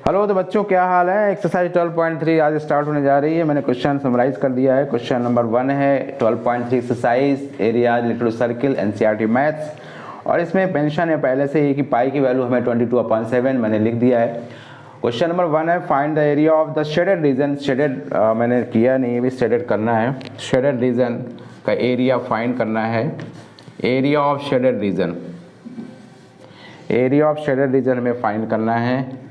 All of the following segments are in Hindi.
हेलो तो बच्चों, क्या हाल है। एक्सरसाइज 12.3 आज स्टार्ट होने जा रही है। मैंने क्वेश्चन समराइज कर दिया है। क्वेश्चन नंबर 1 है 12.3 exercise area related to circle NCERT maths, और इसमें मेंशन है पहले से ही कि पाई की वैल्यू हमें 22/7 मैंने लिख दिया है। क्वेश्चन नंबर 1 है find the area of the shaded region. Shaded मैंने किया नहीं, अभी शेडेड करना है। शेडेड रीजन का एरिया फाइंड करना है। Area of shaded reason, area of shaded reason हमें फाइंड करना है।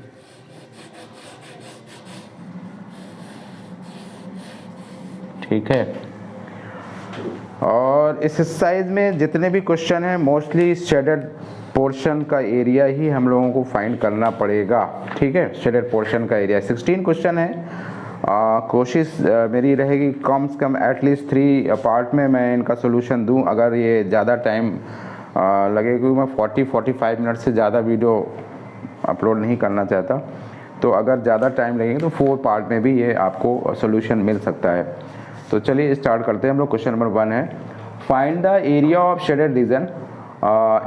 ठीक है, और इस एक्सरसाइज में जितने भी क्वेश्चन हैं मोस्टली शेडेड पोर्शन का एरिया ही हम लोगों को फाइंड करना पड़ेगा। ठीक है, शेडेड पोर्शन का एरिया 16 क्वेश्चन है। कोशिश मेरी रहेगी कम से कम एटलीस्ट 3 पार्ट में मैं इनका सोल्यूशन दूं। अगर ये ज़्यादा टाइम लगेगा, मैं 40-45 मिनट से ज़्यादा वीडियो अपलोड नहीं करना चाहता, तो अगर ज़्यादा टाइम लगेगा तो 4 पार्ट में भी ये आपको सोल्यूशन मिल सकता है। तो चलिए स्टार्ट करते हैं हम लोग। क्वेश्चन नंबर 1 है find the area of shaded region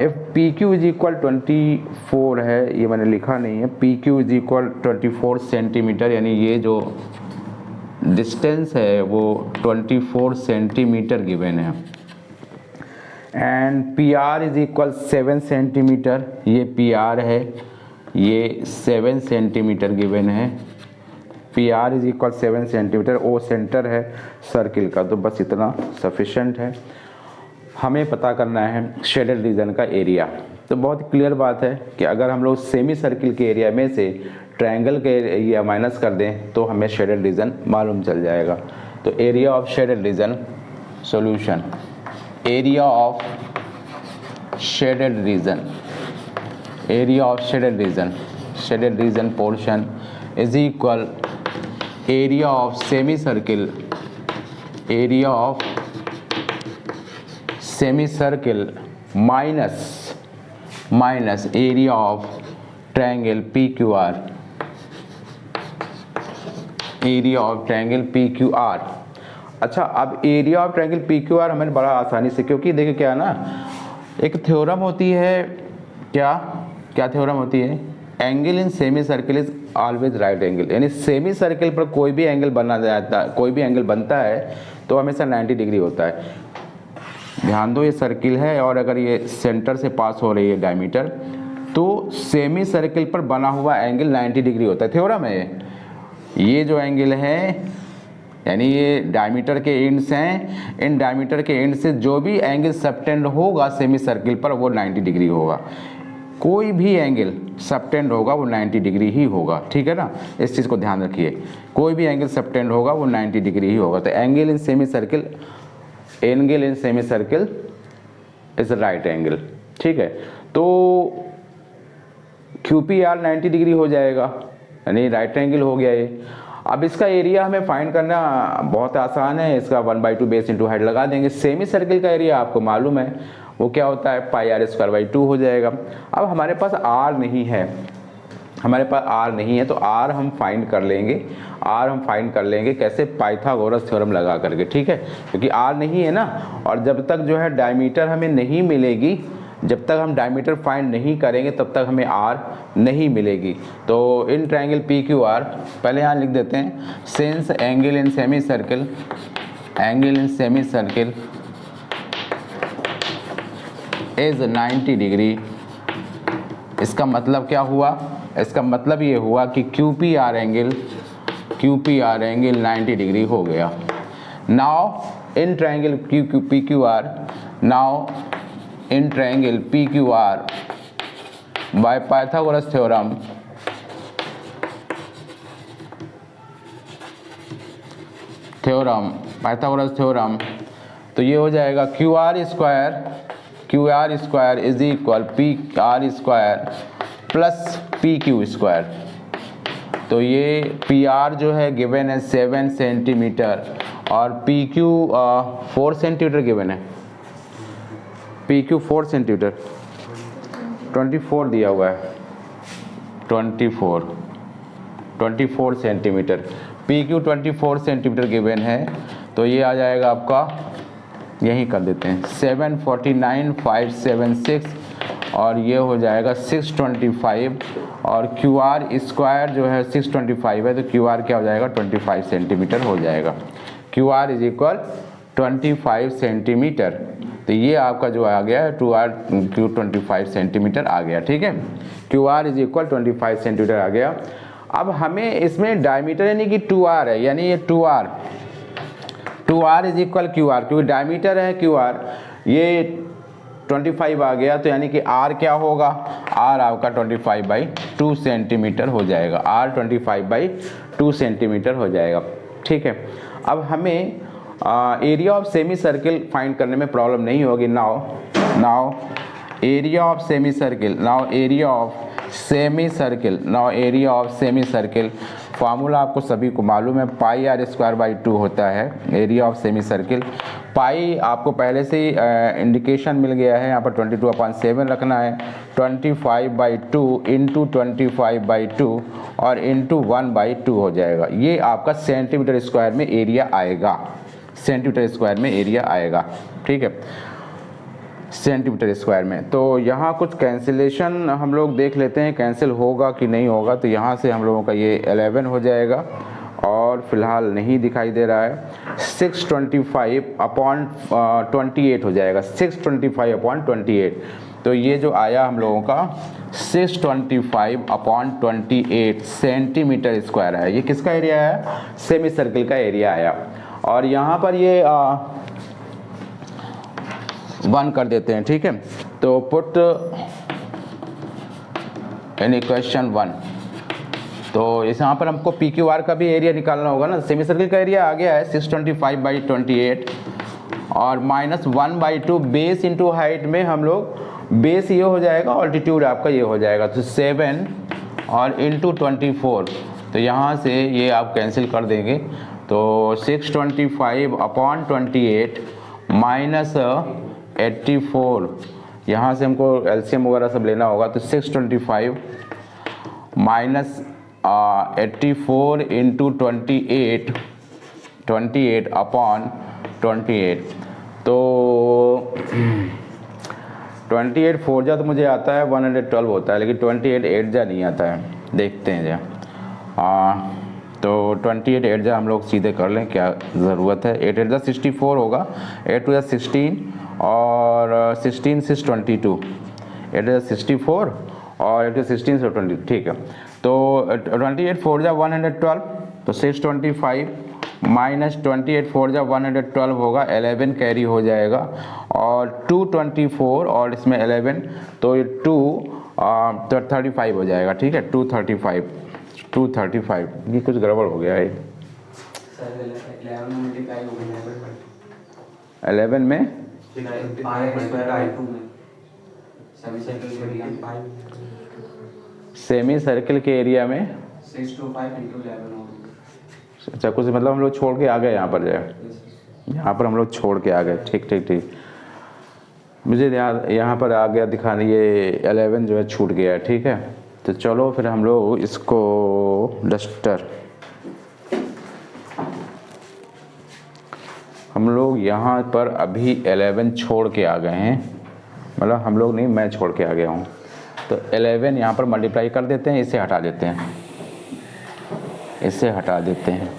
if P Q is equal 24 है, ये मैंने लिखा नहीं है। P Q is equal 24 centimetre, यानी ये जो डिस्टेंस है वो 24 सेंटीमीटर गिवन है। And P R is equal 7 centimetre, ये पी आर है, ये 7 सेंटीमीटर गिवन है। P R is equal 7 centimetre. O centre है सर्किल का, तो बस इतना सफिशेंट है। हमें पता करना है शेडेड रीजन का एरिया। तो बहुत क्लियर बात है कि अगर हम लोग सेमी सर्किल के एरिया में से ट्रायंगल के एरिया माइनस कर दें तो हमें शेडेड रीजन मालूम चल जाएगा। तो area of shaded reason, solution, area of shaded reason, area of shaded reason, shaded region portion is equal area of semi circle, area of semi circle minus area of triangle P Q R, area of triangle P Q R. अच्छा, अब area of triangle P Q R हमें बड़ा आसानी से, क्योंकि देखिए क्या ना, एक थ्योरम होती है, क्या थ्योरम होती है, angle in semi circle is always right angle. यानी सेमी सर्किल पर कोई भी एंगल बना जाता, कोई भी एंगल बनता है तो हमेशा 90 डिग्री होता है। ध्यान दो, ये सर्किल है और अगर ये सेंटर से पास हो रही है डायमीटर, तो सेमी सर्किल पर बना हुआ एंगल 90 डिग्री होता है। थ्योरम है ये जो एंगल है, यानी ये डायमीटर के एंड्स हैं, इन डायमीटर के एंड से जो भी एंगल सबटेंड होगा सेमी सर्किल पर वो 90 डिग्री होगा। कोई भी एंगल सबटेंड होगा वो 90 डिग्री ही होगा। ठीक है ना, इस चीज़ को ध्यान रखिए। कोई भी एंगल सबटेंड होगा वो 90 डिग्री ही होगा। तो angle in semi circle, angle in semi circle is right angle. ठीक है, तो क्यू पी आर 90 डिग्री हो जाएगा, यानी राइट एंगल हो गया ये। अब इसका एरिया हमें फाइंड करना बहुत आसान है। इसका 1/2 बेस इंटू हाइट लगा देंगे। सेमी सर्किल का एरिया आपको मालूम है वो क्या होता है, पाई आर स्क्वायर बाई 2 हो जाएगा। अब हमारे पास आर नहीं है, हमारे पास आर नहीं है, तो आर हम फाइंड कर लेंगे। आर हम फाइंड कर लेंगे कैसे, पाइथागोरस थ्योरम लगा करके। ठीक है, क्योंकि आर नहीं है ना, और जब तक जो है डायमीटर हमें नहीं मिलेगी, जब तक हम डायमीटर फाइंड नहीं करेंगे तब तक हमें आर नहीं मिलेगी। तो in triangle P Q R, पहले यहाँ लिख देते हैं, since angle in semi circle, angle in semi circle is 90 degree. इसका मतलब क्या हुआ, इसका मतलब ये हुआ कि Q P R angle 90 degree हो गया। Now in triangle P Q R, now in triangle P Q R by Pythagoras theorem, Pythagoras theorem, तो ये हो जाएगा Q R square is equal P R square plus P Q square. तो ये पी आर जो है गिवन है 7 सेंटीमीटर और पी क्यू 4 सेंटीमीटर गिवन है। पी क्यू 4 सेंटीमीटर, 24 दिया हुआ है, 24 centimetre. P Q 24 centimetre given है, तो ये आ जाएगा आपका, यहीं कर देते हैं 749,576 और ये हो जाएगा 625 और क्यू आर स्क्वायर जो है 625 है, तो क्यू आर क्या हो जाएगा 25 सेंटीमीटर हो जाएगा। Q R is equal 25 centimetre. तो ये आपका जो आ गया है 25 सेंटीमीटर आ गया, ठीक है। Q R is equal 25 centimetre आ गया। अब हमें इसमें डायमीटर यानी कि 2r है, यानी ये 2r is equal Q R, क्योंकि डायमीटर है क्यू आर, ये 25 आ गया, तो यानी कि r क्या होगा, r आपका 25/2 सेंटीमीटर हो जाएगा, r 25/2 सेंटीमीटर हो जाएगा, ठीक है। अब हमें area of semi circle find करने में प्रॉब्लम नहीं होगी। Now area of semi circle, area of semi circle formula आपको सभी को मालूम है, पाई r स्क्वायर बाई 2 होता है एरिया ऑफ सेमी सर्किल। पाई आपको पहले से ही इंडिकेशन मिल गया है, यहाँ पर 22/7 रखना है, 25/2 इंटू 25/2 और इंटू 1/2 हो जाएगा। ये आपका सेंटीमीटर स्क्वायर में एरिया आएगा, सेंटीमीटर स्क्वायर में एरिया आएगा, ठीक है, सेंटीमीटर स्क्वायर में। तो यहाँ कुछ कैंसिलेशन हम लोग देख लेते हैं, कैंसिल होगा कि नहीं होगा। तो यहाँ से हम लोगों का ये 11 हो जाएगा और फिलहाल नहीं दिखाई दे रहा है, 625/28 हो जाएगा, 625/28। तो ये जो आया हम लोगों का 625/28 सेंटीमीटर स्क्वायर है। ये किसका एरिया है, सेमी सर्किल का एरिया आया। और यहाँ पर ये 1 कर देते हैं, ठीक है। तो पुट इन इक्वेशन 1, तो इस यहाँ पर हमको पी क्यू आर का भी एरिया निकालना होगा ना। सेमी सर्किल का एरिया आ गया है 625/28 और -1/2 बेस इंटू हाइट में हम लोग, बेस ये हो जाएगा, ऑल्टीट्यूड आपका ये हो जाएगा, तो 7 और इंटू 24। तो यहाँ से ये आप कैंसिल कर देंगे, तो 625/28 माइनस 84, यहाँ से हमको एलसीएम वगैरह सब लेना होगा, तो 625 माइनस 84 इंटू 28/28, तो 28 4 जा तो मुझे आता है 112 होता है, लेकिन 28 8 जा नहीं आता है, देखते हैं जा। तो 28 8 जा हम लोग सीधे कर लें, क्या ज़रूरत है, 8 8 जा 64 होगा, 8 2 जा 16 और 16 6 22, 8 जा 64 और 8 16 से 20, ठीक है। तो 28 4 जा 112, तो 625 माइनस 28 4 जा 112 होगा, 11 कैरी हो जाएगा और 224 और इसमें 11, तो ये 2 तो 35 हो जाएगा, ठीक है, 235। ये कुछ गड़बड़ हो गया है, 11 में सेमी सर्किल के एरिया में 625 इंटू 11 होगा। अच्छा, कुछ मतलब हम लोग छोड़ के आ गए यहाँ पर, जाए यहाँ पर हम लोग छोड़ के आ गए, ठीक। मुझे यहाँ पर आ गया दिखाने, ये 11 जो है छूट गया है, ठीक है। तो चलो फिर हम लोग इसको डस्टर, हम लोग यहाँ पर अभी 11 छोड़ के आ गए हैं, मतलब हम लोग नहीं, मैं छोड़ के आ गया हूँ। तो 11 यहाँ पर मल्टीप्लाई कर देते हैं, इसे हटा देते हैं, इसे हटा देते हैं,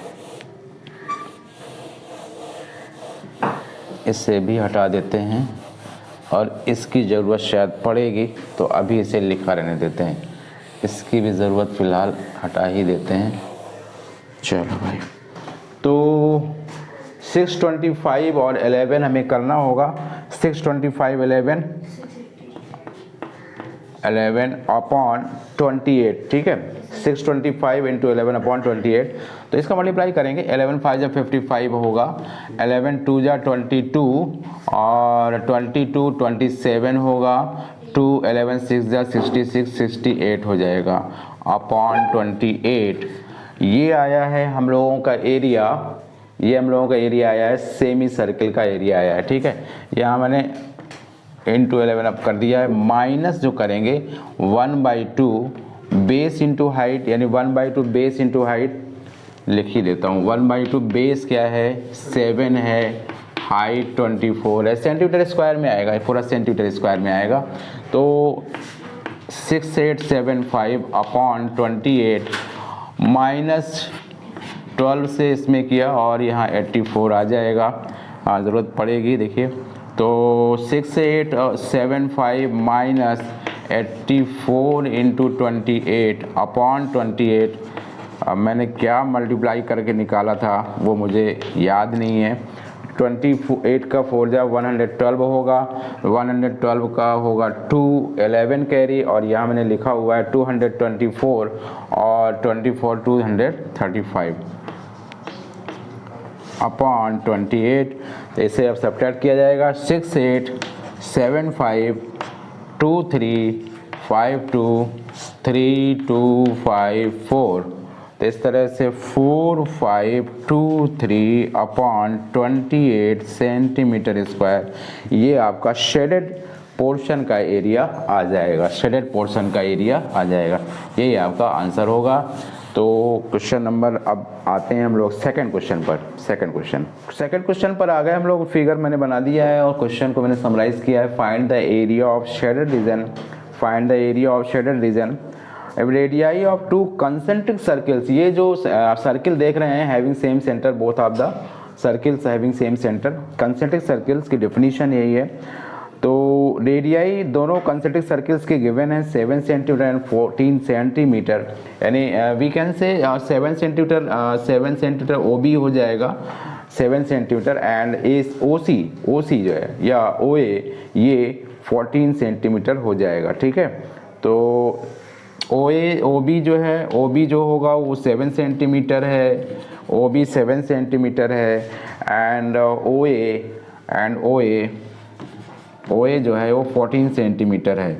इसे भी हटा देते हैं और इसकी ज़रूरत शायद पड़ेगी, तो अभी इसे लिखा रहने देते हैं, इसकी भी ज़रूरत फ़िलहाल हटा ही देते हैं। चलो भाई, तो 625 और 11 हमें करना होगा, 625 11/28, ठीक है, 625 इंटू 11/28। तो इसका मल्टीप्लाई करेंगे, 11 5 जा 55 होगा, 11 2 जा 22 और 22 27 होगा, 2 11 6 जा 66 68 हो जाएगा /28। ये आया है हम लोगों का एरिया, ये हम लोगों का एरिया आया है, सेमी सर्किल का एरिया आया है, ठीक है। यहाँ मैंने इंटू 11 अब कर दिया है, माइनस जो करेंगे 1/2 बेस इंटू हाइट, यानी 1/2 बेस इंटू हाइट लिख ही देता हूँ। 1/2 बेस क्या है 7 है, हाइट 24 है, सेंटीमीटर स्क्वायर में आएगा, पूरा सेंटीमीटर स्क्वायर में आएगा। तो 6875 अपॉन 28 माइनस 12 से इसमें किया और यहाँ 84 आ जाएगा। ज़रूरत पड़ेगी, देखिए तो 6875 माइनस 84 इंटू 28 अपॉन 28। अब मैंने क्या मल्टीप्लाई करके निकाला था वो मुझे याद नहीं है। 28 का 4 जा 112 होगा, 112 का होगा 211 कैरी, और यहाँ मैंने लिखा हुआ है 224 और 24 235 अपॉन 28। तो इसे अब सब्ट्रैक्ट किया जाएगा। 6875 2352 3254। तो इस तरह से 4523 अपॉन 28 सेंटीमीटर स्क्वायर, ये आपका शेडेड पोर्शन का एरिया आ जाएगा, शेडेड पोर्शन का एरिया आ जाएगा। यही आपका आंसर होगा। तो क्वेश्चन नंबर, अब आते हैं हम लोग सेकंड क्वेश्चन पर। सेकंड क्वेश्चन पर आ गए हम लोग। फिगर मैंने बना दिया है और क्वेश्चन को मैंने समराइज किया है। Find the area of shaded reason, find the area of shaded reason radii of two concentric circles. ये जो सर्किल देख रहे हैं having same centre, both of the circles having same centre, concentric circles की डेफिनेशन यही है। तो रेडियाई दोनों कंसेंट्रिक सर्कल्स के गिवन है 7 सेंटीमीटर एंड 14 सेंटीमीटर, यानी we can say 7 centimetre O B हो जाएगा 7 सेंटीमीटर, एंड ओ सी जो है या ओ ए ये 14 सेंटीमीटर हो जाएगा। ठीक है, तो ओ बी जो है, ओ बी जो होगा वो 7 सेंटीमीटर है, ओ बी 7 सेंटीमीटर है, एंड ओ ए जो है वो 14 सेंटीमीटर है।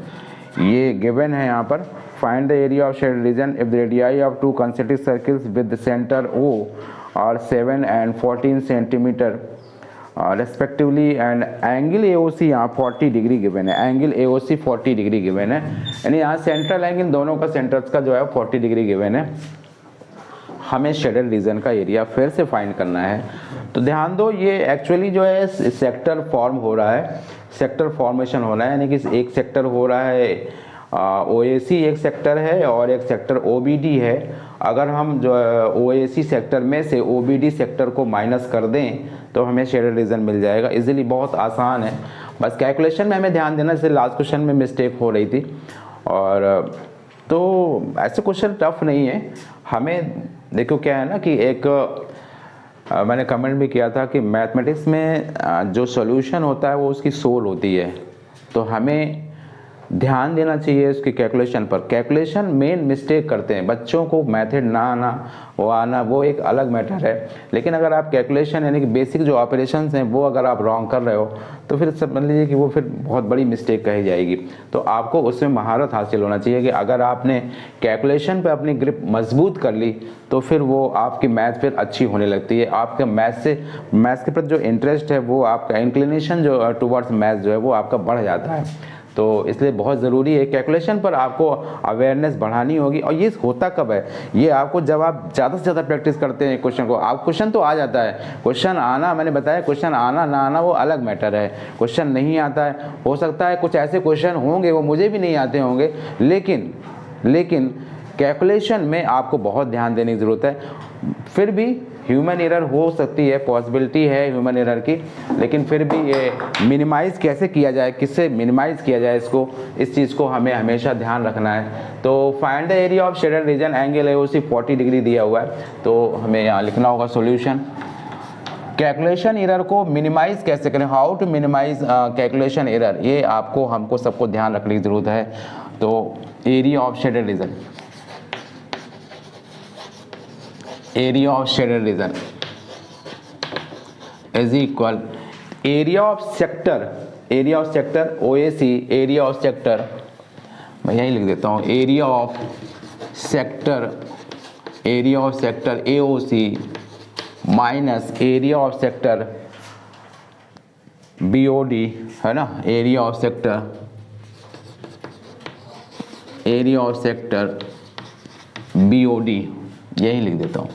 ये गिवन है यहाँ पर। Find the area of shaded region if the radii of two concentric circles with centre O are 7 and 14 centimetre respectively, and angle AOC यहाँ 40 डिग्री गिवन है, एंगल AOC 40 डिग्री गिवन है, यानी यहाँ सेंट्रल एंगल दोनों का सेंटर्स का जो है 40 डिग्री गिवन है। हमें शेडेड रीजन का एरिया फिर से फाइंड करना है। तो ध्यान दो, ये एक्चुअली जो है सेक्टर फॉर्म हो रहा है, सेक्टर फॉर्मेशन हो रहा है, यानी कि एक सेक्टर हो रहा है OAC एक सेक्टर है और एक सेक्टर OBD है। अगर हम जो OAC सेक्टर में से OBD सेक्टर को माइनस कर दें तो हमें शेडेड रीजन मिल जाएगा। इजीली, बहुत आसान है, बस कैलकुलेशन में हमें ध्यान देना, जैसे लास्ट क्वेश्चन में मिस्टेक हो रही थी। और तो ऐसे क्वेश्चन टफ नहीं है। हमें देखो क्या है ना कि एक मैंने कमेंट भी किया था कि मैथमेटिक्स में जो सॉल्यूशन होता है वो उसकी सोल होती है, तो हमें ध्यान देना चाहिए उसकी कैलकुलेशन पर। कैलकुलेशन मेन मिस्टेक करते हैं बच्चों को, मेथड ना आना वो आना वो एक अलग मैटर है, लेकिन अगर आप कैलकुलेशन यानी कि बेसिक जो ऑपरेशंस हैं वो अगर आप रॉन्ग कर रहे हो तो फिर समझ लीजिए कि वो फिर बहुत बड़ी मिस्टेक कही जाएगी। तो आपको उसमें महारत हासिल होना चाहिए कि अगर आपने कैलकुलेशन पे अपनी ग्रिप मजबूत कर ली तो फिर वो आपकी मैथ फिर अच्छी होने लगती है। आपके मैथ के प्रति जो इंटरेस्ट है, वो आपका इंक्लिनेशन जो टुवर्ड्स मैथ जो है वो आपका बढ़ जाता है। तो इसलिए बहुत ज़रूरी है, कैलकुलेशन पर आपको अवेयरनेस बढ़ानी होगी। और ये होता कब है, ये आपको जब आप ज़्यादा से ज़्यादा प्रैक्टिस करते हैं क्वेश्चन को। आप क्वेश्चन तो आ जाता है, क्वेश्चन आना, मैंने बताया क्वेश्चन आना ना आना वो अलग मैटर है। क्वेश्चन नहीं आता है, हो सकता है कुछ ऐसे क्वेश्चन होंगे वो मुझे भी नहीं आते होंगे, लेकिन कैलकुलेशन में आपको बहुत ध्यान देने की ज़रूरत है। फिर भी ह्यूमन एरर हो सकती है, पॉसिबिलिटी है ह्यूमन एरर की, लेकिन फिर भी ये मिनिमाइज़ कैसे किया जाए, किससे मिनिमाइज़ किया जाए इसको, इस चीज़ को हमें हमेशा ध्यान रखना है। तो find the area of shaded region, angle AOC 40 degree दिया हुआ है, तो हमें यहाँ लिखना होगा सॉल्यूशन। कैलकुलेशन एरर को मिनिमाइज़ कैसे करें, how to minimise calculation error, ये आपको हमको सबको ध्यान रखने की ज़रूरत है। तो area of shaded reason, area of shaded region is equal area of sector OAC, area of sector, मैं यही लिख देता हूँ, area of sector AOC minus area of sector BOD, है ना, area of sector BOD, यही लिख देता हूँ।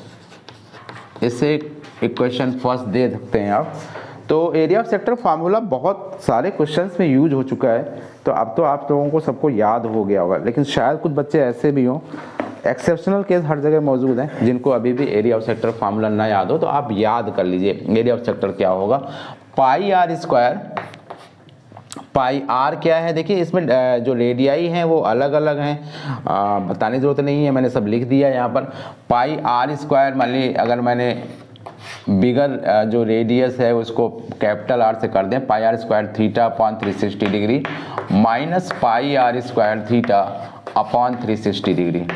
इससे इक्वेशन फर्स्ट दे सकते हैं आप। तो एरिया ऑफ सेक्टर फार्मूला बहुत सारे क्वेश्चंस में यूज हो चुका है, तो अब तो आप लोगों को सबको याद हो गया होगा, लेकिन शायद कुछ बच्चे ऐसे भी हों, एक्सेप्शनल केस हर जगह मौजूद हैं, जिनको अभी भी एरिया ऑफ सेक्टर फार्मूला ना याद हो, तो आप याद कर लीजिए एरिया ऑफ सेक्टर क्या होगा। पाई आर स्क्वायर, पाई आर क्या है, देखिए इसमें जो रेडियाई हैं वो अलग अलग हैं, बताने की जरूरत नहीं है, मैंने सब लिख दिया यहाँ पर। पाई आर स्क्वायर, मान ली अगर मैंने बिगर जो रेडियस है उसको कैपिटल आर से कर दें, pi R square theta upon 360 degree minus pi R square theta upon 360 degree,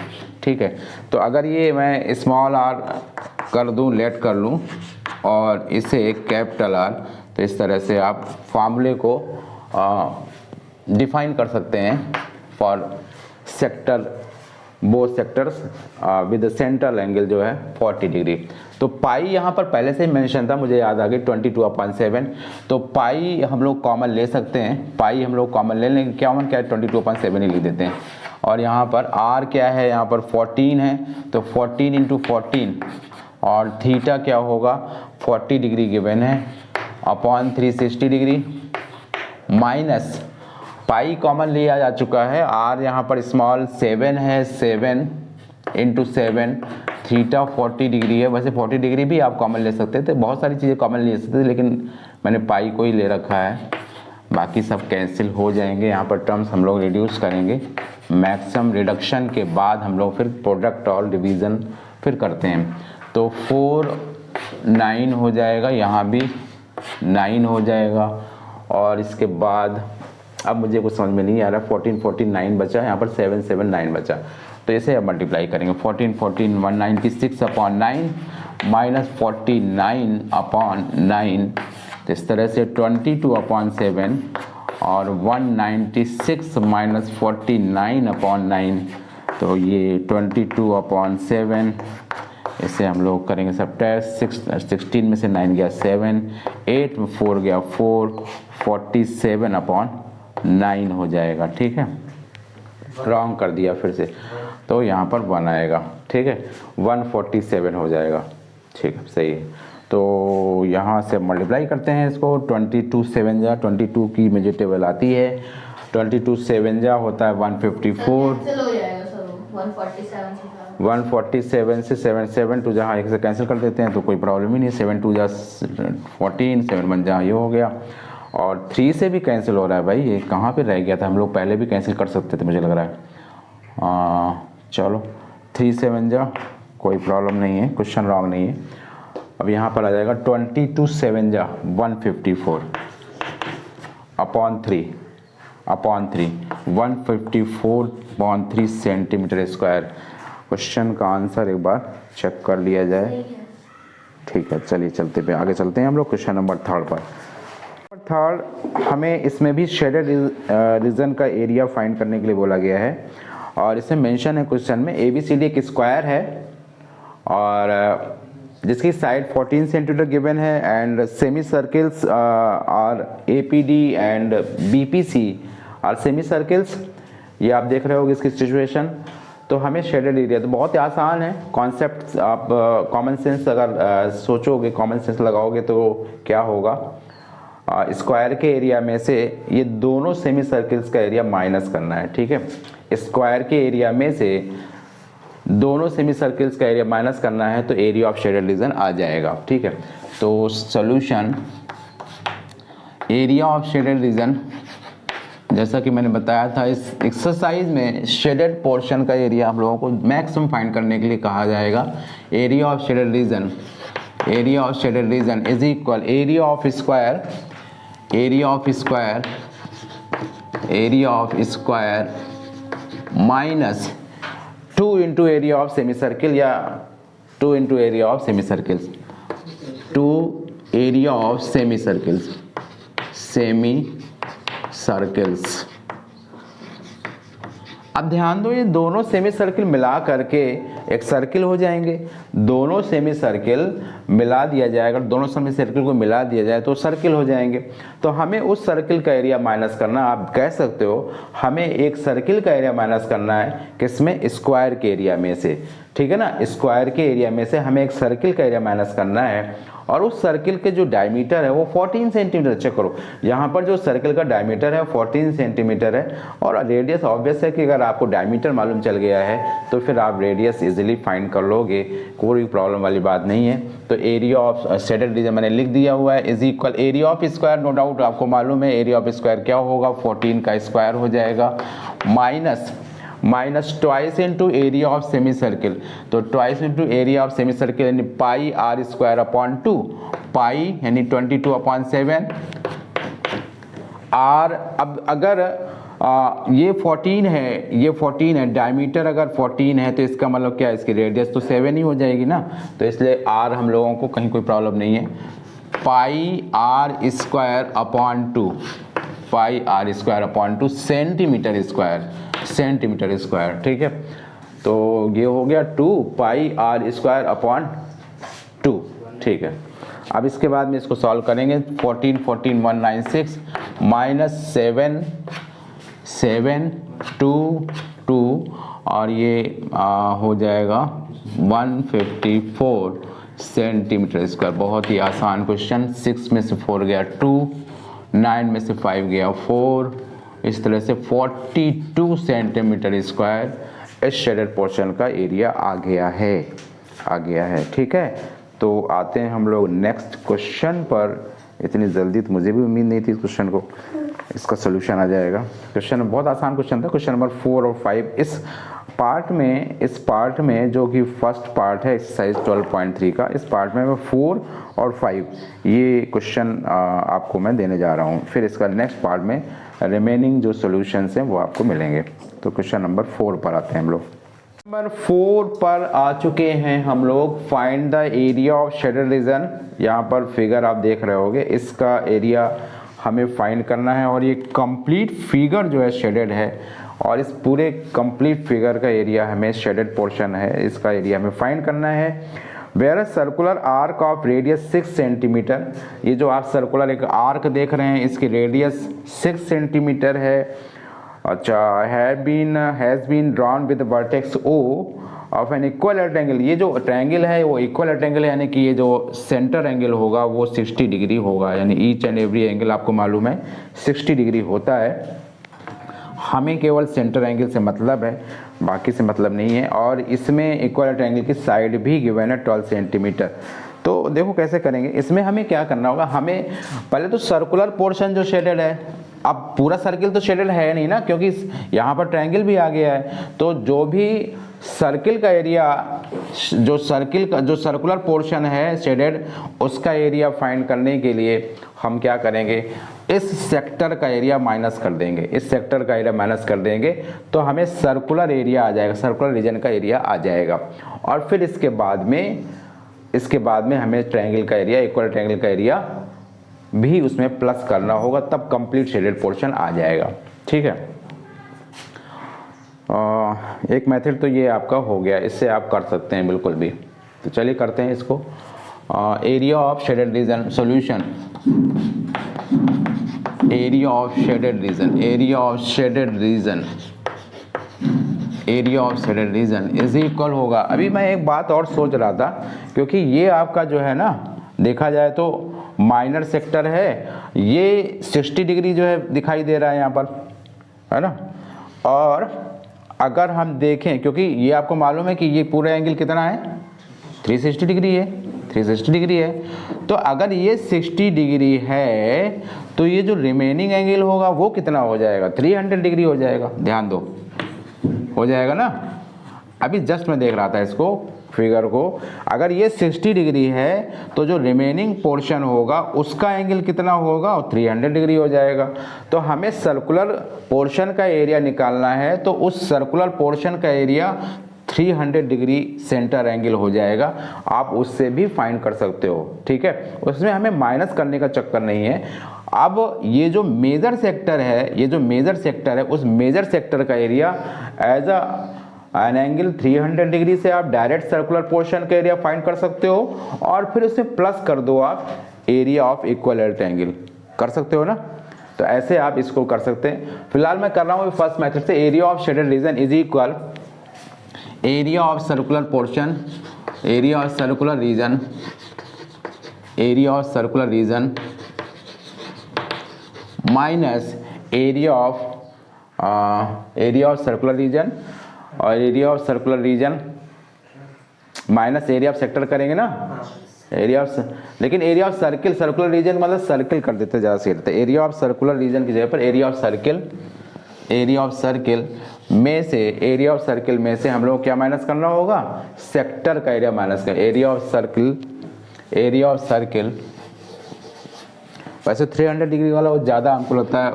ठीक है। तो अगर ये मैं स्मॉल आर कर दूं, लेट कर लूं और इसे एक कैपिटल आर, तो इस तरह से आप फार्मूले को डिफाइन कर सकते हैं for sector, both sectors with central angle जो है 40 डिग्री। तो पाई यहाँ पर पहले से ही मेंशन था, मुझे याद आ गई 22/7, तो पाई हम लोग कॉमन ले सकते हैं, पाई हम लोग कॉमन ले लेंगे, क्या है 22/7 ही लिख देते हैं। और यहाँ पर आर क्या है, यहाँ पर 14 है, तो 14 × 14 और थीटा क्या होगा 40 डिग्री गिवन है upon 360 degree minus pi common लिया जा चुका है, आर यहाँ पर स्मॉल 7 है, 7 × 7 थीटा 40 डिग्री है। वैसे 40 डिग्री भी आप कॉमन ले सकते थे, बहुत सारी चीज़ें कॉमन ले सकते थे, लेकिन मैंने पाई को ही ले रखा है, बाकी सब कैंसिल हो जाएंगे। यहाँ पर टर्म्स हम लोग रिड्यूस करेंगे, मैक्सिमम रिडक्शन के बाद हम लोग फिर प्रोडक्ट और डिवीज़न फिर करते हैं। तो 4 9 हो जाएगा, यहाँ भी 9 हो जाएगा, और इसके बाद अब मुझे कुछ समझ में नहीं आ रहा, 14 14 9 बचा, यहाँ पर 7 7 9 बचा, तो इसे अब मल्टीप्लाई करेंगे। 14 14 196/9 माइनस 49/9, तो इस तरह से 22/7 और 196 माइनस 49/9, तो ये 22/7, इसे हम लोग करेंगे सब टेस्ट। 16 में से 9 गया 7, 8 में 4 गया 4, 47/9 हो जाएगा, ठीक है। रॉन्ग कर दिया फिर से, तो यहाँ पर 1 आएगा, ठीक है, 147 हो जाएगा, ठीक है, सही है। तो यहाँ से मल्टीप्लाई करते हैं इसको, 22 7 जा 22 की मुझे टेबल आती है, 22 7 जा होता है 154, 147 से 7 2 जहाँ एक से कैंसिल कर देते हैं तो कोई प्रॉब्लम ही नहीं, 7 2 जा 14, 7 1 जा ये हो गया, और 3 से भी कैंसिल हो रहा है भाई, ये कहाँ पे रह गया था, हम लोग पहले भी कैंसिल कर सकते थे मुझे लग रहा है। चलो 3 7 जा कोई प्रॉब्लम नहीं है, क्वेश्चन रॉन्ग नहीं है। अब यहाँ पर आ जाएगा 22 7 जा 154 अपॉन 3 154/3 सेंटीमीटर स्क्वायर। क्वेश्चन का आंसर एक बार चेक कर लिया जाए, ठीक है। चलिए चलते पे आगे चलते हैं हम लोग क्वेश्चन नंबर 3 पर। थर्ड, हमें इसमें भी शेडेड रीजन का एरिया फाइंड करने के लिए बोला गया है, और इसमें मेंशन है क्वेश्चन में ABCD एक स्क्वायर है और जिसकी साइड 14 सेंटीमीटर गिवन है, and semi circles are APD and BPC are semi circles. ये आप देख रहे होगे इसकी सिचुएशन। तो हमें शेडेड एरिया, तो बहुत ही आसान है कॉन्सेप्ट, आप कॉमन सेंस अगर सोचोगे, कॉमन सेंस लगाओगे तो क्या होगा, स्क्वायर के एरिया में से ये दोनों सेमी सर्किल्स का एरिया माइनस करना है, ठीक है। स्क्वायर के एरिया में से दोनों सेमी सर्किल्स का एरिया माइनस करना है, तो एरिया ऑफ शेडेड रीजन आ जाएगा, ठीक है। तो solution, area of shaded reason, जैसा कि मैंने बताया था इस एक्सरसाइज में शेडेड पोर्शन का एरिया हम लोगों को मैक्सिमम फाइंड करने के लिए कहा जाएगा। Area of shaded reason, area of shaded region is equal area of square, area of square minus 2 into area of semi circle, या 2 into area of semi circles, 2 area of semi circles, अब ध्यान दो, ये दोनों सेमी सर्किल मिला करके एक सर्किल हो जाएंगे। दोनों सेमी सर्किल मिला दिया जाएगा, दोनों सेमी सर्किल को मिला दिया जाए तो सर्किल हो जाएंगे। तो हमें उस सर्किल का एरिया माइनस करना, आप कह सकते हो हमें एक सर्किल का एरिया माइनस करना है, किसमें, स्क्वायर के एरिया में से। ठीक है ना। स्क्वायर के एरिया में से हमें एक सर्किल का एरिया माइनस करना है और उस सर्किल के जो डायमीटर है वो 14 सेंटीमीटर। चेक करो यहाँ पर जो सर्किल का डायमीटर है 14 सेंटीमीटर है और रेडियस ऑब्वियस है कि अगर आपको डायमीटर मालूम चल गया है तो फिर आप रेडियस इजीली फाइंड कर लोगे, कोई प्रॉब्लम वाली बात नहीं है। तो एरिया ऑफ शेडेड रीजन मैंने लिख दिया हुआ है is equal area of square, no doubt आपको मालूम है एरिया ऑफ स्क्वायर क्या होगा, 14 का स्क्वायर हो जाएगा, minus twice into area of semicircle. तो twice into area of semicircle यानी pi R square upon 2, pi यानी 22/7 आर। अब अगर ये 14 है, ये 14 है, डायमीटर अगर 14 है तो इसका मतलब क्या है, इसकी रेडियस तो 7 ही हो जाएगी ना। तो इसलिए आर हम लोगों को कहीं कोई प्रॉब्लम नहीं है, pi R square upon 2, pi R square upon 2 centimetre square, ठीक है। तो ये हो गया 2 पाई आर स्क्वायर अपॉन 2, ठीक है। अब इसके बाद में इसको सॉल्व करेंगे, 14 196 माइनस 7 2 2 और ये हो जाएगा 154 सेंटीमीटर स्क्वायर। बहुत ही आसान क्वेश्चन, 6 में से 4 गया 2, 9 में से 5 गया 4, इस तरह से 42 सेंटीमीटर स्क्वायर इस शेडेड पोर्शन का एरिया आ गया है, ठीक है। तो आते हैं हम लोग नेक्स्ट क्वेश्चन पर। इतनी जल्दी तो मुझे भी उम्मीद नहीं थी इस क्वेश्चन को, इसका सोल्यूशन आ जाएगा। क्वेश्चन बहुत आसान क्वेश्चन था, क्वेश्चन नंबर 4 और 5। इस पार्ट में जो कि फर्स्ट पार्ट है एक्सरसाइज 12.3 का, इस पार्ट में मैं 4 और 5 ये क्वेश्चन आपको मैं देने जा रहा हूँ। फिर इसका नेक्स्ट पार्ट में रिमेनिंग जो सॉल्यूशंस हैं वो आपको मिलेंगे। तो क्वेश्चन नंबर 4 पर आते हैं हम लोग। नंबर 4 पर आ चुके हैं हम लोग, find the area of shaded reason. यहाँ पर फिगर आप देख रहे होगे, इसका एरिया हमें फाइंड करना है और ये कंप्लीट फिगर जो है शेडेड है और इस पूरे कंप्लीट फिगर का एरिया हमें शेडेड पोर्शन है, इसका एरिया हमें फाइंड करना है। Where circular arc of radius 6 centimetre, ये जो आप सर्कुलर एक आर्क देख रहे हैं इसकी रेडियस 6 सेंटीमीटर है। अच्छा, has been drawn with vertex O of an equal rectangle. ये जो ट्रायंगल है वो इक्वल रेक्टेंगल है, यानी कि ये जो सेंटर एंगल होगा वो 60 डिग्री होगा, यानी ईच एंड एवरी एंगल आपको मालूम है 60 डिग्री होता है। हमें केवल सेंटर एंगल से मतलब है, बाकी से मतलब नहीं है। और इसमें इक्वल ट्रायंगल की साइड भी गिवन है 12 सेंटीमीटर। तो देखो कैसे करेंगे, इसमें हमें क्या करना होगा, हमें पहले तो सर्कुलर पोर्शन जो शेडेड है, अब पूरा सर्किल तो शेडेड है नहीं ना, क्योंकि यहाँ पर ट्रायंगल भी आ गया है। तो जो भी सर्किल का एरिया, जो सर्कुलर पोर्शन है शेडेड, उसका एरिया फाइंड करने के लिए हम क्या करेंगे, इस सेक्टर का एरिया माइनस कर देंगे, इस सेक्टर का एरिया माइनस कर देंगे तो हमें सर्कुलर एरिया आ जाएगा, सर्कुलर रीजन का एरिया आ जाएगा। और फिर इसके बाद में हमें ट्रायंगल का एरिया, इक्वल ट्रायंगल का एरिया भी उसमें प्लस करना होगा, तब कंप्लीट शेडेड पोर्शन आ जाएगा, ठीक है। एक मेथड तो ये आपका हो गया, इससे आप कर सकते हैं बिल्कुल भी। तो चलिए करते हैं इसको। Area of shaded reason solution, area of shaded region is equal होगा। अभी मैं एक बात और सोच रहा था, क्योंकि ये आपका जो है ना, देखा जाए तो माइनर सेक्टर है, ये 60 डिग्री जो है दिखाई दे रहा है यहाँ पर, है ना। और अगर हम देखें, क्योंकि ये आपको मालूम है कि ये पूरा एंगल कितना है, 360 डिग्री है, 360 डिग्री है। तो अगर ये 60 डिग्री है तो ये जो रिमेनिंग एंगल होगा वो कितना हो जाएगा, 300 डिग्री हो जाएगा। ध्यान दो, हो जाएगा ना। अभी जस्ट मैं देख रहा था इसको, फिगर को, अगर ये 60 डिग्री है तो जो रिमेनिंग पोर्शन होगा उसका एंगल कितना होगा, 300 डिग्री हो जाएगा। तो हमें सर्कुलर पोर्शन का एरिया निकालना है, तो उस सर्कुलर पोर्शन का एरिया 300 डिग्री सेंटर एंगल हो जाएगा। आप उससे भी फाइंड कर सकते हो, ठीक है। उसमें हमें माइनस करने का चक्कर नहीं है। अब ये जो मेजर सेक्टर है, उस मेजर सेक्टर का area as an angle 300 degree से आप डायरेक्ट सर्कुलर पोर्शन का एरिया फाइंड कर सकते हो, और फिर उसमें प्लस कर दो आप एरिया ऑफ इक्वल रेक्टेंगल, कर सकते हो ना। तो ऐसे आप इसको कर सकते हैं। फिलहाल मैं कर रहा हूँ फर्स्ट मेथड से, area of shaded region is equal area of circular portion, area of circular region, area of circular region minus area of circular region, और area of circular region minus area of sector करेंगे ना, एरिया ऑफ, लेकिन area of circle, circular region मतलब सर्किल कर देते ज़्यादा सही रहता है। एरिया ऑफ सर्कुलर रीजन की जगह पर area of circle, area of circle में से, एरिया ऑफ सर्किल में से हम लोग क्या माइनस करना होगा, सेक्टर का एरिया माइनस कर, area of circle, area of circle. वैसे 300 डिग्री वाला वो ज़्यादा हमको लगता है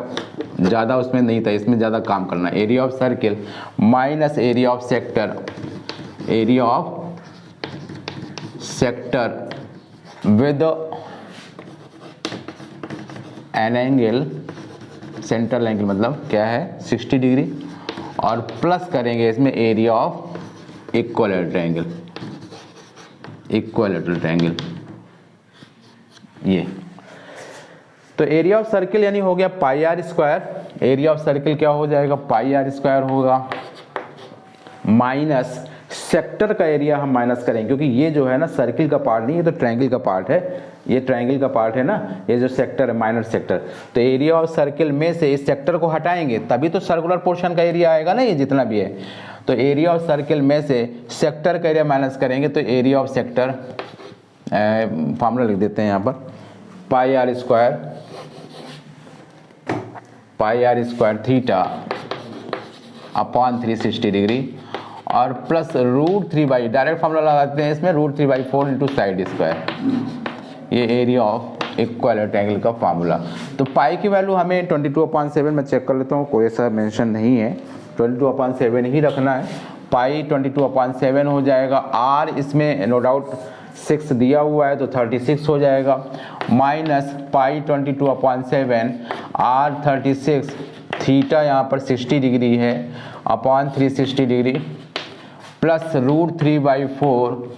ज़्यादा उसमें नहीं था, इसमें ज़्यादा काम करना है। Area of circle minus area of sector, area of sector with an angle, central angle मतलब क्या है 60 डिग्री, और प्लस करेंगे इसमें area of equilateral triangle, equilateral triangle ये। तो एरिया ऑफ सर्किल यानी हो गया pi R square, area of circle क्या हो जाएगा पाई आर स्क्वायर होगा, माइनस सेक्टर का एरिया हम माइनस करेंगे, क्योंकि ये जो है ना सर्किल का पार्ट नहीं, ये तो ट्रायंगल का पार्ट है, ये ट्रायंगल का पार्ट है ना, ये जो सेक्टर है माइनर सेक्टर। तो एरिया ऑफ सर्किल में से इस सेक्टर को हटाएंगे तभी तो सर्कुलर पोर्शन का एरिया आएगा ना, ये जितना भी है। तो एरिया ऑफ सर्किल में से सेक्टर का एरिया माइनस करेंगे तो एरिया ऑफ सेक्टर, फॉर्मूला लिख देते हैं यहाँ पर, pi R square, pi R square theta upon 360 degree, और प्लस √3 बाई, डायरेक्ट फॉर्मूला लगाते हैं इसमें, √3/4 इंटू साइड स्क्वायर, ये एरिया ऑफ इक्विलेटरल ट्रायंगल का फार्मूला। तो पाई की वैल्यू हमें 22/7 में चेक कर लेता हूँ, कोई ऐसा मेंशन नहीं है, 22/7 ही रखना है। पाई 22/7 हो जाएगा, आर इसमें नो डाउट 6 दिया हुआ है तो 36 हो जाएगा, माइनस पाई 22/7 आर 36, थीटा यहाँ पर 60 डिग्री है अपॉन 360 डिग्री, प्लस √3/4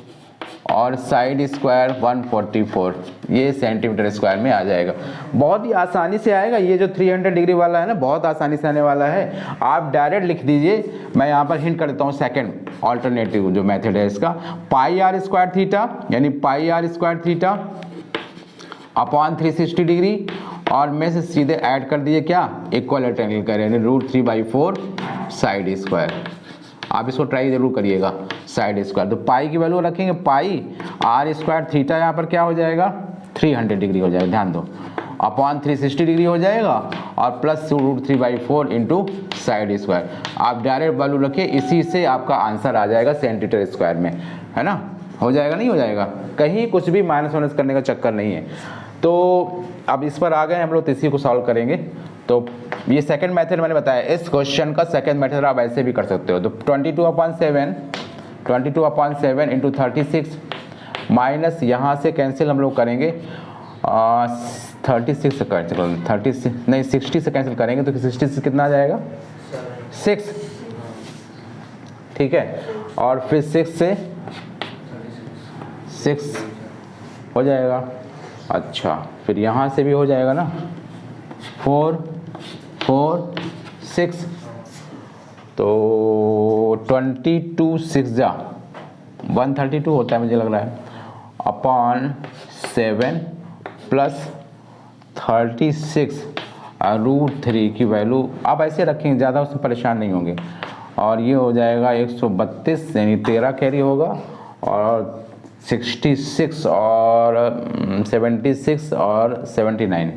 और साइड स्क्वायर 144, ये सेंटीमीटर स्क्वायर में आ जाएगा। बहुत ही आसानी से आएगा, ये जो 300 डिग्री वाला है ना बहुत आसानी से आने वाला है। आप डायरेक्ट लिख दीजिए, मैं यहाँ पर हिंट कर देता हूँ, सेकंड ऑल्टरनेटिव जो मेथड है इसका, पाई आर स्क्वायर थीटा यानी pi R square theta upon 360 degree, और में से सीधे ऐड कर दीजिए क्या इक्विलेटरल ट्रायंगल का यानी √3/4 साइड स्क्वायर। आप इसको ट्राई जरूर करिएगा, साइड स्क्वायर। तो पाई की वैल्यू रखेंगे, पाई आर स्क्वायर थीटा यहाँ पर क्या हो जाएगा 300 डिग्री हो जाएगा, ध्यान दो, अपॉन 360 डिग्री हो जाएगा, और प्लस √3/4 इंटू साइड स्क्वायर। आप डायरेक्ट वैल्यू रखिए, इसी से आपका आंसर आ जाएगा सेंटीमीटर स्क्वायर में, है ना, हो जाएगा नहीं हो जाएगा, कहीं कुछ भी माइनस वाइनस करने का चक्कर नहीं है। तो अब इस पर आ गए हम लोग, तो इसी को सॉल्व करेंगे। तो ये सेकंड मेथड मैंने बताया, इस क्वेश्चन का सेकंड मेथड आप ऐसे भी कर सकते हो। तो 22/7 इंटू 36 माइनस यहाँ से कैंसिल हम लोग करेंगे, 36 से कैंसिल, 36 नहीं 60 से कैंसिल करेंगे तो 60 से कितना आ जाएगा 6, ठीक है, और फिर 6 से 6 हो जाएगा। अच्छा, फिर यहाँ से भी हो जाएगा ना 4 4 6, तो 22 6 जा 132 होता है मुझे लग रहा है, अपॉन 7 प्लस 36 √3 की वैल्यू आप ऐसे रखेंगे, ज़्यादा उससे परेशान नहीं होंगे, और ये हो जाएगा 132 यानी 13 कैरी होगा, और 66 और 76 और 79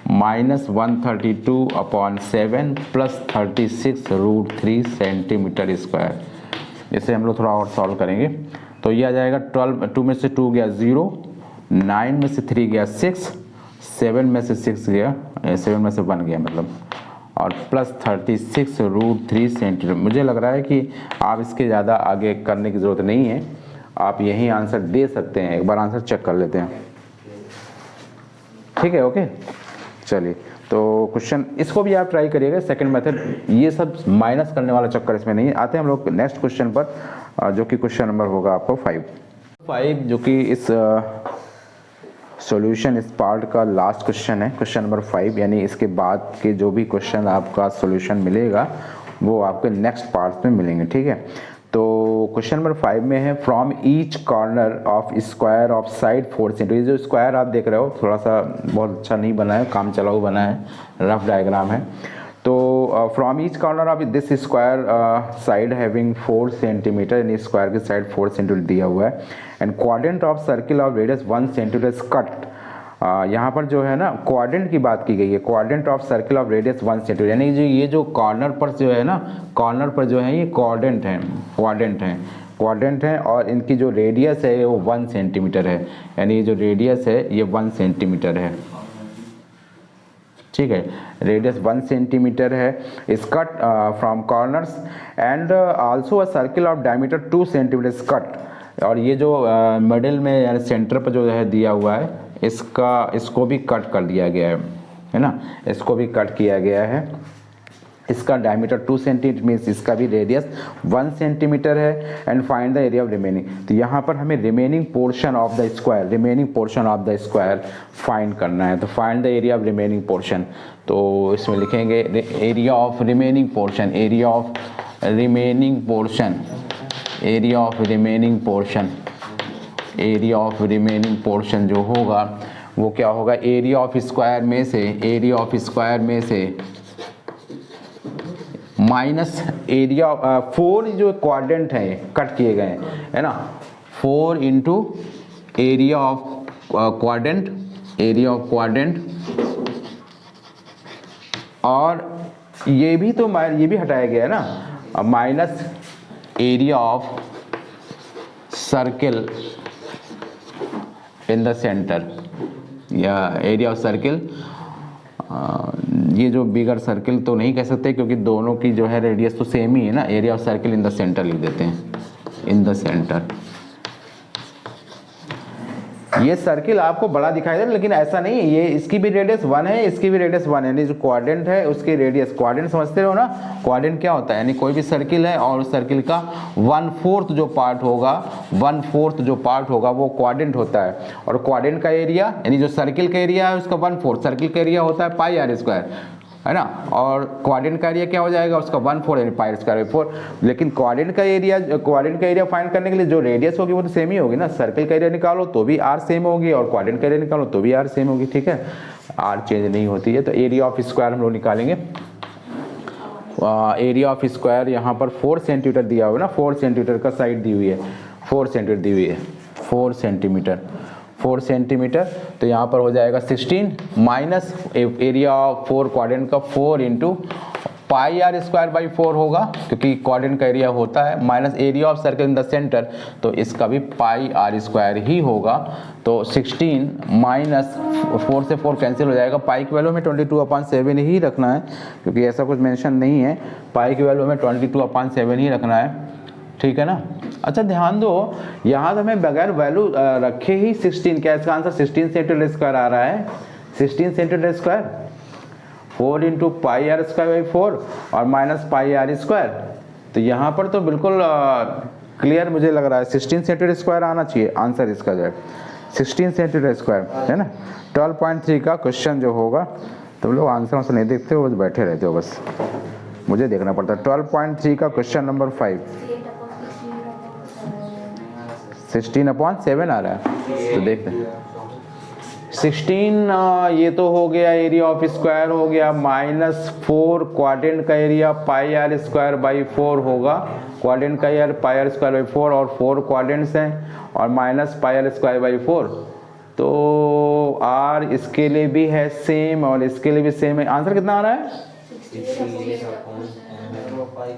माइनस 132/7 प्लस 36 √3 सेंटीमीटर स्क्वायर। इसे हम लोग थोड़ा और सॉल्व करेंगे, तो ये आ जाएगा 12, 2 में से 2 गया 0, 9 में से 3 गया 6, 7 में से 6 गया, 7 में से 1 गया मतलब, और प्लस 36 √3 सेंटीमीटर। मुझे लग रहा है कि आप इसके ज़्यादा आगे करने की ज़रूरत नहीं है, आप यही आंसर दे सकते हैं, एक बार आंसर चेक कर लेते हैं, ठीक है, ओके। चलिए, तो क्वेश्चन इसको भी आप ट्राई करिएगा, सेकंड मेथड, ये सब माइनस करने वाला चक्कर इसमें नहीं है। आते हैं हम लोग नेक्स्ट क्वेश्चन पर, जो कि क्वेश्चन नंबर होगा आपको 5, जो कि इस सॉल्यूशन इस पार्ट का लास्ट क्वेश्चन है, क्वेश्चन नंबर 5, यानी इसके बाद के जो भी क्वेश्चन आपका सॉल्यूशन मिलेगा वो आपके नेक्स्ट पार्ट में मिलेंगे, ठीक है। तो क्वेश्चन नंबर 5 में है from each corner of square of side 4 centimetre. ये जो स्क्वायर आप देख रहे हो थोड़ा सा बहुत अच्छा नहीं बना है, काम चलाऊ बना है, रफ डायग्राम है। तो from each corner of this square side having 4 centimetre, in square की साइड 4 सेंटीमीटर दिया हुआ है, and quadrant of circle of radius 1 centimetre cut. यहाँ पर जो है ना क्वाड्रेंट की बात की गई है, quadrant of circle of radius 1 centimetre, यानी जो ये जो कॉर्नर पर जो है ना, कॉर्नर पर जो है ये क्वाड्रेंट है और इनकी जो रेडियस है वो 1 सेंटीमीटर है, यानी जो रेडियस है ये 1 सेंटीमीटर है, ठीक है। रेडियस 1 सेंटीमीटर है, is cut from corners and also a circle of diameter 2 centimetre is cut. और ये जो मिडिल में यानी सेंटर पर जो है दिया हुआ है इसको भी कट कर दिया गया है ना, इसको भी कट किया गया है। इसका डायमीटर 2 सेंटीमीटर मीन्स इसका भी रेडियस 1 सेंटीमीटर है। And find the area of remaining, तो यहाँ पर हमें remaining portion of the square find करना है। तो find the area of remaining portion, तो इसमें लिखेंगे area of remaining portion, area of remaining portion जो होगा वो क्या होगा, एरिया ऑफ स्क्वायर में से माइनस एरिया 4 जो क्वाड्रेंट है कट किए गए है ना, 4 इंटू एरिया ऑफ क्वाड्रेंट, और ये भी हटाया गया है ना, minus area of circle in the centre, या एरिया ऑफ सर्किल, ये जो बिगर सर्किल तो नहीं कह सकते क्योंकि दोनों की जो है रेडियस तो सेम ही है ना, area of circle in the centre लिख देते हैं, इन द सेंटर। ये सर्किल आपको बड़ा दिखाई दे रहा है लेकिन ऐसा नहीं है, ये इसकी भी रेडियस 1 है, इसकी भी रेडियस 1 है, यानी जो क्वाड्रेंट है उसकी रेडियस, क्वाड्रेंट समझते हो ना, क्वाड्रेंट क्या होता है, यानी कोई भी सर्किल है और उस सर्किल का 1/4 जो पार्ट होगा वो क्वाड्रेंट होता है। और क्वाड्रेंट का एरिया यानी जो सर्किल का एरिया है उसका 1/4, सर्किल का एरिया होता है पाई आर स्क्वायर, है ना, और क्वाड्रेंट का एरिया क्या हो जाएगा उसका 1/4 यानी पाई स्क्वायर 4। लेकिन क्वाड्रेंट का एरिया फाइंड करने के लिए जो रेडियस होगी वो तो सेम ही होगी ना, सर्किल का एरिया निकालो तो भी आर सेम होगी और क्वाड्रेंट का एरिया निकालो तो भी आर सेम होगी, ठीक है, आर चेंज नहीं होती है। तो एरिया ऑफ स्क्वायर हम लोग निकालेंगे, एरिया ऑफ स्क्वायर यहाँ पर 4 सेंटीमीटर दिया हुआ है ना, 4 सेंटीमीटर का साइड दी हुई है, 4 सेंटीमीटर दी हुई है, 4 सेंटीमीटर, तो यहाँ पर हो जाएगा 16 माइनस एरिया ऑफ 4 क्वाड्रेंट का 4 into pi R square by 4 होगा क्योंकि क्वाड्रेंट का एरिया होता है, minus area of circle in the centre, तो इसका भी पाई आर स्क्वायर ही होगा। तो 16 माइनस 4 से 4 कैंसिल हो जाएगा, पाई की वैल्यू में 22/7 ही रखना है क्योंकि ऐसा कुछ मेंशन नहीं है, पाई की वैल्यू में 22/7 ही रखना है, ठीक है ना। अच्छा ध्यान दो, यहाँ तो हमें बगैर वैल्यू रखे ही 16, क्या इसका आंसर 16 सेंटीमीटर स्क्वायर आ रहा है, 16 centimetre square, 4 into pi R square by 4 और माइनस पाई आर स्क्वायर, तो यहाँ पर तो बिल्कुल क्लियर मुझे लग रहा है 16 सेंटीमीटर स्क्वायर आना चाहिए आंसर इसका जो है 16 सेंटीमीटर स्क्वायर, है ना। 12.3 का क्वेश्चन जो होगा, तुम लोग आंसर नहीं देखते हो, बस बैठे रहते हो, बस मुझे देखना पड़ता है। 12.3 का क्वेश्चन नंबर 5 16/7 आ रहा है, तो देखते हैं 16, ये तो हो गया एरिया ऑफ स्क्वायर हो गया, माइनस 4 क्वाड्रेंट का area pi R square by 4 होगा, क्वाड्रेंट का area pi R square by 4 और 4 क्वाड्रेंट्स हैं और minus pi R square by 4, तो आर इसके लिए भी है सेम और इसके लिए भी सेम है। आंसर कितना आ रहा है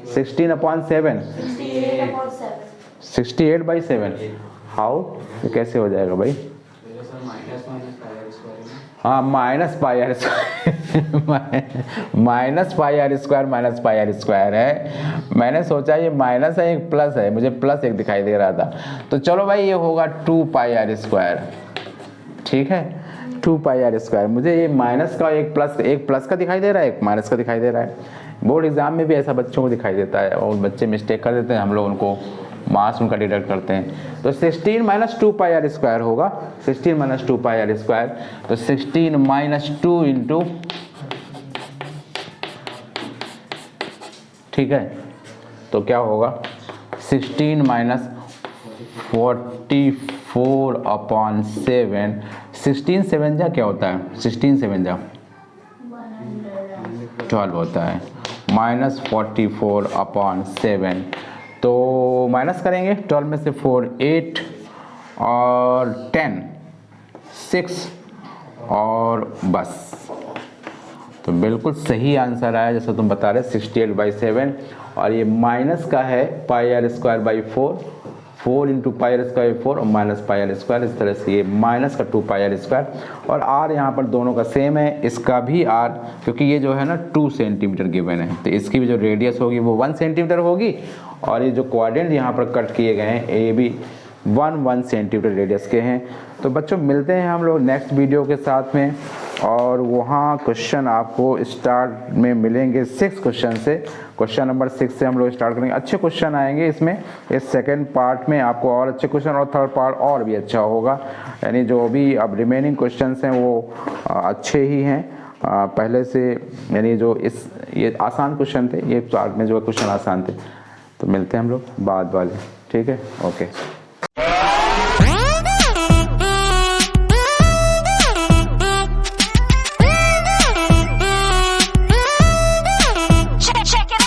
16/7, 68/7, हाउ, ये कैसे हो जाएगा भाई, हाँ माइनस पाई आर स्क्वायर है, मैंने सोचा ये माइनस है एक प्लस है, मुझे प्लस एक दिखाई दे रहा था, तो चलो भाई ये होगा 2 पाई आर स्क्वायर, ठीक है, 2 पाई आर स्क्वायर। मुझे ये माइनस का एक प्लस का दिखाई दे रहा है, एक माइनस का दिखाई दे रहा है, बोर्ड एग्जाम में भी ऐसा बच्चों को दिखाई देता है और बच्चे मिस्टेक कर देते हैं, हम लोग उनको मार्क्स उनका डिडक्ट करते हैं। तो 16 माइनस 2 पाई आर स्क्वायर होगा, 16 माइनस 2 पाई आर स्क्वायर, तो 16 माइनस 2 इंटू, ठीक है, तो क्या होगा 16 माइनस 44 अपॉन 7, 16 7 जा क्या होता है, 16 7 जा 12 होता है, माइनस 44 अपॉन 7, तो माइनस करेंगे 12 में से 4 8 और 10 6 और बस, तो बिल्कुल सही आंसर आया जैसा तुम बता रहे 68/7। और ये माइनस का है pi R square by 4, 4 into pi R square 4 और माइनस पाई आर स्क्वायर, इस तरह से ये माइनस का 2 पाई आर स्क्वायर। और आर यहाँ पर दोनों का सेम है, इसका भी आर, क्योंकि ये जो है ना 2 सेंटीमीटर गिवन है, तो इसकी भी जो रेडियस होगी वो 1 सेंटीमीटर होगी। और ये जो क्वाड्रेंट यहाँ पर कट किए गए हैं ये भी 1 सेंटीमीटर रेडियस के हैं। तो बच्चों मिलते हैं हम लोग नेक्स्ट वीडियो के साथ में, और वहाँ क्वेश्चन आपको स्टार्ट में मिलेंगे 6 क्वेश्चन से। क्वेश्चन नंबर 6 से हम लोग स्टार्ट करेंगे, अच्छे क्वेश्चन आएंगे इसमें। इस सेकंड पार्ट में आपको और अच्छे क्वेश्चन, और थर्ड पार्ट और भी अच्छा होगा, यानी जो भी अब रिमेनिंग क्वेश्चन हैं वो अच्छे ही हैं पहले से, यानी जो ये आसान क्वेश्चन थे, ये पार्ट में जो क्वेश्चन आसान थे। तो मिलते हैं हम लोग बाद वाले, ठीक है, ओके।